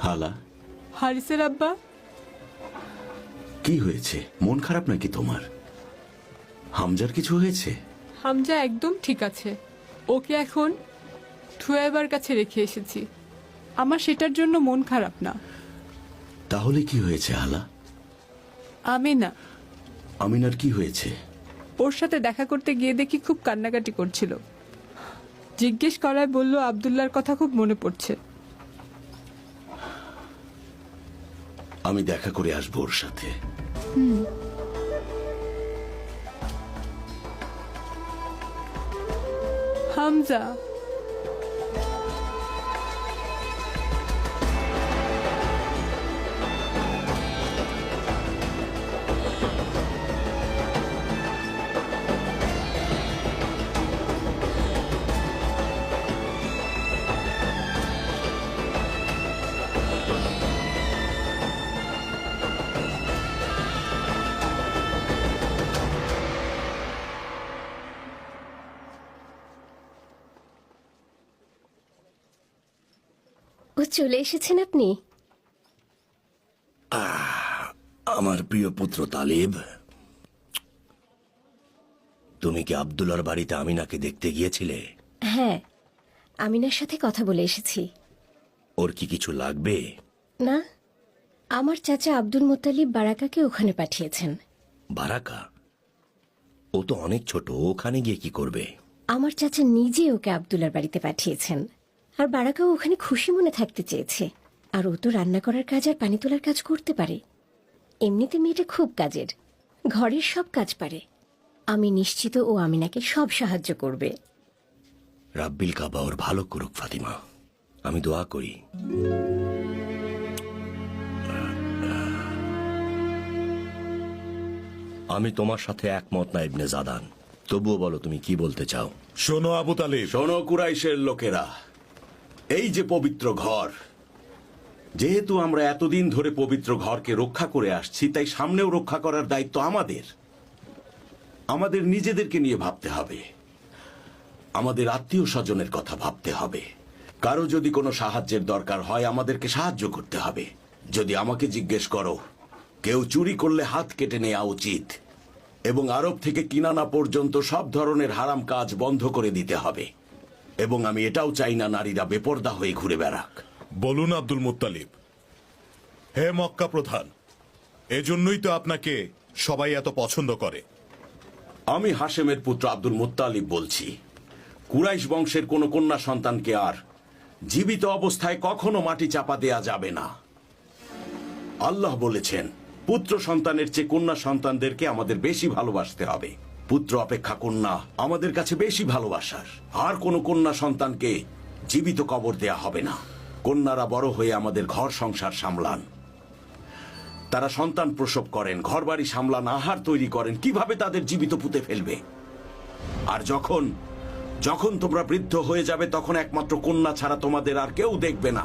হালা, হারিসের আব্বা। কি হয়েছে? মন খারাপ নাকি তোমার? হামজার কিছু হয়েছে? হামজা একদম ঠিক আছে। ওকে এখন থুয়াইবার কাছে রেখে এসেছি। আমার সেটার জন্য মন খারাপ না। তাহলে কি হয়েছে হালা? আমিনা, আমিনার কি হয়েছে? ওর সাথে দেখা করতে গিয়ে দেখি খুব কান্নাকাটি করছিল। জিজ্ঞেস করায় বলল আব্দুল্লাহর কথা খুব মনে পড়ছে। আমি দেখা করে আসবো ওর সাথে। হামজা, ও চলে এসেছেন আপনি? আমার প্রিয় পুত্র তালিব, তুমি কি আব্দুল্লাহর বাড়িতে আমিনাকে দেখতে গিয়েছিলে? হ্যাঁ, আমিনার সাথে কথা বলে এসেছি। ওর কি কিছু লাগবে? না, আমার চাচা আব্দুল মুত্তালিব বারাকাকে ওখানে পাঠিয়েছেন। বারাকা? ও তো অনেক ছোট, ওখানে গিয়ে কি করবে? আমার চাচা নিজে ওকে আব্দুল্লার বাড়িতে পাঠিয়েছেন। আর বারাকাও ওখানে খুশি মনে থাকতে চেয়েছে। আর ও তো রান্না করার কাজ আর পানি তোলার কাজ করতে পারে। এমনিতে মেয়েটা খুব কাজের, ঘরের সব কাজ পারে। আমি নিশ্চিত ও আমিনাকে সব সাহায্য করবে। রাব্বিল কাবা ওর ভালো করুক ফাতিমা, আমি দোয়া করি। আমি তোমার সাথে একমত না ইবনে জাদান, তবুও বলো তুমি কি বলতে চাও। শোনো আবু তালিব, শোনো কুরাইশের লোকেরা, এই যে পবিত্র ঘর, যেহেতু আমরা এতদিন ধরে পবিত্র ঘরকে রক্ষা করে আসছি, তাই সামনেও রক্ষা করার দায়িত্ব আমাদের। আমাদের নিজেদেরকে নিয়ে ভাবতে হবে, আমাদের আত্মীয় স্বজনের কথা ভাবতে হবে। কারো যদি কোনো সাহায্যের দরকার হয় আমাদেরকে সাহায্য করতে হবে। যদি আমাকে জিজ্ঞেস করো, কেউ চুরি করলে হাত কেটে নেওয়া উচিত এবং আরব থেকে কিনানা পর্যন্ত সব ধরনের হারাম কাজ বন্ধ করে দিতে হবে। এবং আমি এটাও চাই না নারীরা বেপর্দা হয়ে ঘুরে বেড়াক। বলুন আব্দুল মুত্তালিব। হে মক্কা প্রধান, এজন্যই তো আপনাকে সবাই এত পছন্দ করে। আমি হাশেমের পুত্র আব্দুল মুত্তালিব বলছি। কুরাইশ বংশের কোন কন্যা সন্তানকে আর জীবিত অবস্থায় কখনো মাটি চাপা দেয়া যাবে না। আল্লাহ বলেছেন, পুত্র সন্তানের চেয়ে কন্যা সন্তানদেরকে আমাদের বেশি ভালোবাসতে হবে। পুত্র অপেক্ষা কন্যা আমাদের কাছে বেশি ভালোবাসার। আর কোন কন্যা সন্তানকে জীবিত কবর দেয়া হবে না। কন্যারা বড় হয়ে আমাদের ঘর সংসার সামলান, তারা সন্তান প্রসব করেন, ঘরবাড়ি সামলান, আহার তৈরি করেন। কিভাবে তাদের জীবিত পুঁতে ফেলবে? আর যখন যখন তোমরা বৃদ্ধ হয়ে যাবে, তখন একমাত্র কন্যা ছাড়া তোমাদের আর কেউ দেখবে না।